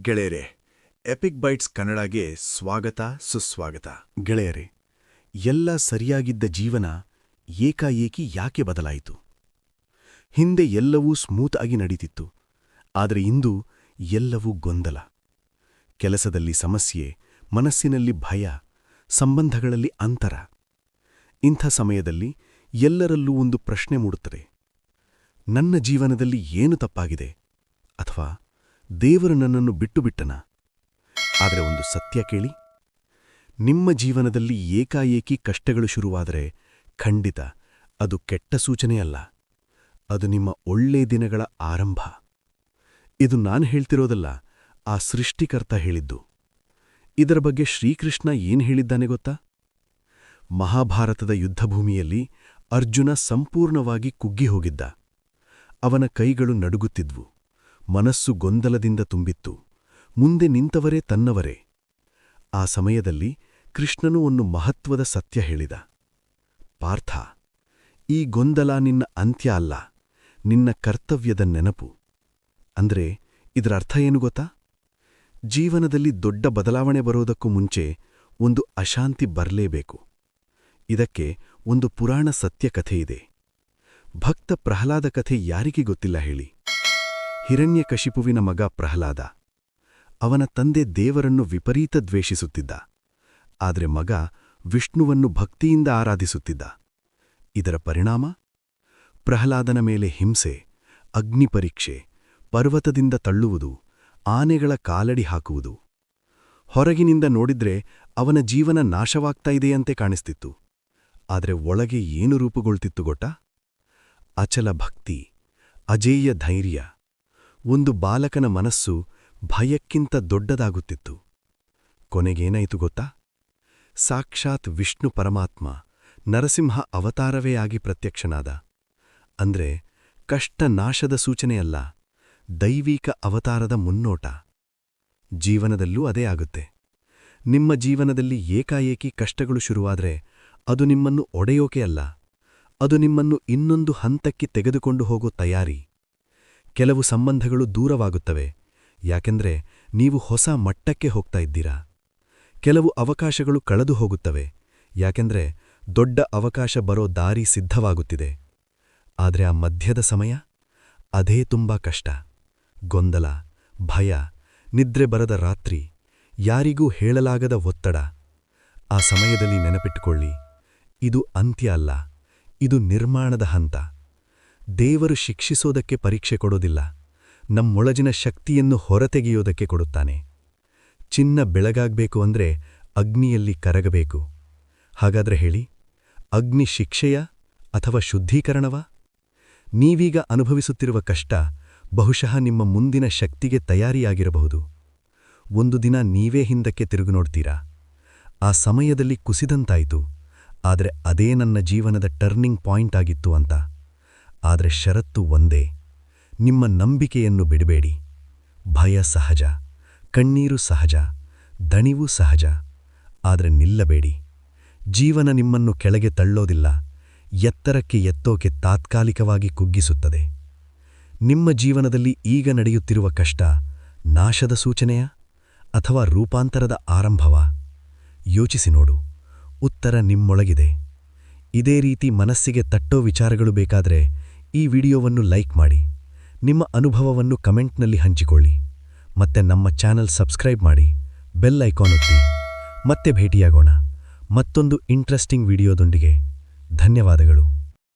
ಗೆಳೆಯರೆ, EPIC bites ಕನ್ನಡಗೆ ಸ್ವಾಗತ ಸುಸ್ವಾಗತ. ಗೆಳೆಯರೆ, ಎಲ್ಲ ಸರಿಯಾಗಿದ್ದ ಜೀವನ ಏಕಾಏಕಿ ಯಾಕೆ ಬದಲಾಯಿತು? ಹಿಂದೆ ಎಲ್ಲವೂ ಸ್ಮೂತ್ ಆಗಿ ನಡೀತಿತ್ತು, ಆದರೆ ಇಂದು ಎಲ್ಲವೂ ಗೊಂದಲ. ಕೆಲಸದಲ್ಲಿ ಸಮಸ್ಯೆ, ಮನಸ್ಸಿನಲ್ಲಿ ಭಯ, ಸಂಬಂಧಗಳಲ್ಲಿ ಅಂತರ. ಇಂಥ ಸಮಯದಲ್ಲಿ ಎಲ್ಲರಲ್ಲೂ ಒಂದು ಪ್ರಶ್ನೆ ಮೂಡುತ್ತದೆ: ನನ್ನ ಜೀವನದಲ್ಲಿ ಏನು ತಪ್ಪಾಗಿದೆ? ಅಥವಾ ದೇವರು ನನ್ನನ್ನು ಬಿಟ್ಟುಬಿಟ್ಟನ? ಆದರೆ ಒಂದು ಸತ್ಯ ಕೇಳಿ, ನಿಮ್ಮ ಜೀವನದಲ್ಲಿ ಏಕಾಏಕಿ ಕಷ್ಟಗಳು ಶುರುವಾದರೆ ಖಂಡಿತ ಅದು ಕೆಟ್ಟ ಸೂಚನೆಯಲ್ಲ, ಅದು ನಿಮ್ಮ ಒಳ್ಳೆ ದಿನಗಳ ಆರಂಭ. ಇದು ನಾನು ಹೇಳ್ತಿರೋದಲ್ಲ, ಆ ಸೃಷ್ಟಿಕರ್ತ ಹೇಳಿದ್ದು. ಇದರ ಬಗ್ಗೆ ಶ್ರೀಕೃಷ್ಣ ಏನು ಹೇಳಿದ್ದಾನೆ ಗೊತ್ತಾ? ಮಹಾಭಾರತದ ಯುದ್ಧಭೂಮಿಯಲ್ಲಿ ಅರ್ಜುನ ಸಂಪೂರ್ಣವಾಗಿ ಕುಗ್ಗಿ ಹೋಗಿದ್ದ. ಅವನ ಕೈಗಳು ನಡುಗುತ್ತಿದ್ವು, ಮನಸ್ಸು ಗೊಂದಲದಿಂದ ತುಂಬಿತ್ತು. ಮುಂದೆ ನಿಂತವರೇ ತನ್ನವರೇ. ಆ ಸಮಯದಲ್ಲಿ ಕೃಷ್ಣನು ಒಂದು ಮಹತ್ವದ ಸತ್ಯ ಹೇಳಿದ: ಪಾರ್ಥ, ಈ ಗೊಂದಲ ನಿನ್ನ ಅಂತ್ಯ ಅಲ್ಲ, ನಿನ್ನ ಕರ್ತವ್ಯದ ನೆನಪು. ಅಂದ್ರೆ ಇದರ ಅರ್ಥ ಏನು ಗೊತ್ತಾ? ಜೀವನದಲ್ಲಿ ದೊಡ್ಡ ಬದಲಾವಣೆ ಬರೋದಕ್ಕೂ ಮುಂಚೆ ಒಂದು ಅಶಾಂತಿ ಬರಲೇಬೇಕು. ಇದಕ್ಕೆ ಒಂದು ಪುರಾಣ ಸತ್ಯ ಕಥೆಯಿದೆ. ಭಕ್ತ ಪ್ರಹ್ಲಾದ ಕಥೆ ಯಾರಿಗೆ ಗೊತ್ತಿಲ್ಲ ಹೇಳಿ? ಹಿರಣ್ಯಕಶಿಪುವಿನ ಮಗ ಪ್ರಹ್ಲಾದ. ಅವನ ತಂದೆ ದೇವರನ್ನು ವಿಪರೀತ ದ್ವೇಷಿಸುತ್ತಿದ್ದ, ಆದರೆ ಮಗ ವಿಷ್ಣುವನ್ನು ಭಕ್ತಿಯಿಂದ ಆರಾಧಿಸುತ್ತಿದ್ದ. ಇದರ ಪರಿಣಾಮ? ಪ್ರಹ್ಲಾದನ ಮೇಲೆ ಹಿಂಸೆ, ಅಗ್ನಿಪರೀಕ್ಷೆ, ಪರ್ವತದಿಂದ ತಳ್ಳುವುದು, ಆನೆಗಳ ಕಾಲಡಿ ಹಾಕುವುದು. ಹೊರಗಿನಿಂದ ನೋಡಿದ್ರೆ ಅವನ ಜೀವನ ನಾಶವಾಗ್ತಾ ಇದೆಯಂತೆ ಕಾಣಿಸ್ತಿತ್ತು, ಆದರೆ ಒಳಗೆ ಏನು ರೂಪುಗೊಳ್ತಿತ್ತು ಗೊತ್ತಾ? ಅಚಲ ಭಕ್ತಿ, ಅಜೇಯ ಧೈರ್ಯ. ಒಂದು ಬಾಲಕನ ಮನಸ್ಸು ಭಯಕ್ಕಿಂತ ದೊಡ್ಡದಾಗುತ್ತಿತ್ತು. ಕೊನೆಗೇನಾಯಿತು ಗೊತ್ತಾ? ಸಾಕ್ಷಾತ್ ವಿಷ್ಣು ಪರಮಾತ್ಮ ನರಸಿಂಹ ಅವತಾರವೇ ಆಗಿ ಪ್ರತ್ಯಕ್ಷನಾದ. ಅಂದ್ರೆ ಕಷ್ಟ ನಾಶದ ಸೂಚನೆಯಲ್ಲ, ದೈವಿಕ ಅವತಾರದ ಮುನ್ನೋಟ. ಜೀವನದಲ್ಲೂ ಅದೇ ಆಗುತ್ತೆ. ನಿಮ್ಮ ಜೀವನದಲ್ಲಿ ಏಕಾಏಕಿ ಕಷ್ಟಗಳು ಶುರುವಾದ್ರೆ ಅದು ನಿಮ್ಮನ್ನು ಒಡೆಯೋಕೆ ಅಲ್ಲ, ಅದು ನಿಮ್ಮನ್ನು ಇನ್ನೊಂದು ಹಂತಕ್ಕೆ ತೆಗೆದುಕೊಂಡು ಹೋಗೋ ತಯಾರಿ. ಕೆಲವು ಸಂಬಂಧಗಳು ದೂರವಾಗುತ್ತವೆ, ಯಾಕೆಂದ್ರೆ ನೀವು ಹೊಸ ಮಟ್ಟಕ್ಕೆ ಹೋಗ್ತಾ ಇದ್ದೀರಾ. ಕೆಲವು ಅವಕಾಶಗಳು ಕಳೆದು ಹೋಗುತ್ತವೆ, ಯಾಕೆಂದ್ರೆ ದೊಡ್ಡ ಅವಕಾಶ ಬರೋ ದಾರಿ ಸಿದ್ಧವಾಗುತ್ತಿದೆ. ಆದರೆ ಆ ಮಧ್ಯದ ಸಮಯ, ಅದೇ ತುಂಬಾ ಕಷ್ಟ. ಗೊಂದಲ, ಭಯ, ನಿದ್ರೆ ಬರದ ರಾತ್ರಿ, ಯಾರಿಗೂ ಹೇಳಲಾಗದ ಒತ್ತಡ. ಆ ಸಮಯದಲ್ಲಿ ನೆನಪಿಟ್ಟುಕೊಳ್ಳಿ, ಇದು ಅಂತ್ಯ ಅಲ್ಲ, ಇದು ನಿರ್ಮಾಣದ ಹಂತ. ದೇವರು ಶಿಕ್ಷಿಸೋದಕ್ಕೆ ಪರೀಕ್ಷೆ ಕೊಡೋದಿಲ್ಲ, ನಮ್ಮೊಳಗಿನ ಶಕ್ತಿಯನ್ನು ಹೊರತೆಗೆಯೋದಕ್ಕೆ ಕೊಡುತ್ತಾನೆ. ಚಿನ್ನ ಬೆಳಗಾಗಬೇಕು ಅಂದ್ರೆ ಅಗ್ನಿಯಲ್ಲಿ ಕರಗಬೇಕು. ಹಾಗಾದ್ರೆ ಹೇಳಿ, ಅಗ್ನಿ ಶಿಕ್ಷೆಯ ಅಥವಾ ಶುದ್ಧೀಕರಣವ? ನೀವೀಗ ಅನುಭವಿಸುತ್ತಿರುವ ಕಷ್ಟ ಬಹುಶಃ ನಿಮ್ಮ ಮುಂದಿನ ಶಕ್ತಿಗೆ ತಯಾರಿಯಾಗಿರಬಹುದು. ಒಂದು ದಿನ ನೀವೇ ಹಿಂದಕ್ಕೆ ತಿರುಗಿ ನೋಡ್ತೀರಾ, ಆ ಸಮಯದಲ್ಲಿ ಕುಸಿದಂತಾಯಿತು, ಆದರೆ ಅದೇ ನನ್ನ ಜೀವನದ ಟರ್ನಿಂಗ್ ಪಾಯಿಂಟ್ ಆಗಿತ್ತು ಅಂತ. ಆದರೆ ಷರತ್ತು ಒಂದೇ: ನಿಮ್ಮ ನಂಬಿಕೆಯನ್ನು ಬಿಡಬೇಡಿ. ಭಯ ಸಹಜ, ಕಣ್ಣೀರು ಸಹಜ, ದಣಿವು ಸಹಜ, ಆದರೆ ನಿಲ್ಲಬೇಡಿ. ಜೀವನ ನಿಮ್ಮನ್ನು ಕೆಳಗೆ ತಳ್ಳೋದಿಲ್ಲ, ಎತ್ತರಕ್ಕೆ ಎತ್ತೋಕೆ ತಾತ್ಕಾಲಿಕವಾಗಿ ಕುಗ್ಗಿಸುತ್ತದೆ. ನಿಮ್ಮ ಜೀವನದಲ್ಲಿ ಈಗ ನಡೆಯುತ್ತಿರುವ ಕಷ್ಟ ನಾಶದ ಸೂಚನೆಯ ಅಥವಾ ರೂಪಾಂತರದ ಆರಂಭವ? ಯೋಚಿಸಿ ನೋಡು, ಉತ್ತರ ನಿಮ್ಮೊಳಗಿದೆ. ಇದೇ ರೀತಿ ಮನಸ್ಸಿಗೆ ತಟ್ಟೋ ವಿಚಾರಗಳು ಬೇಕಾದ್ರೆ ಈ ವಿಡಿಯೋವನ್ನು ಲೈಕ್ ಮಾಡಿ, ನಿಮ್ಮ ಅನುಭವವನ್ನು ಕಮೆಂಟ್ನಲ್ಲಿ ಹಂಚಿಕೊಳ್ಳಿ. ಮತ್ತೆ ನಮ್ಮ ಚಾನೆಲ್ ಸಬ್ಸ್ಕ್ರೈಬ್ ಮಾಡಿ, ಬೆಲ್ ಐಕಾನ್ ಒತ್ತಿ. ಮತ್ತೆ ಭೇಟಿಯಾಗೋಣ ಮತ್ತೊಂದು ಇಂಟ್ರೆಸ್ಟಿಂಗ್ ವಿಡಿಯೋದೊಂದಿಗೆ. ಧನ್ಯವಾದಗಳು.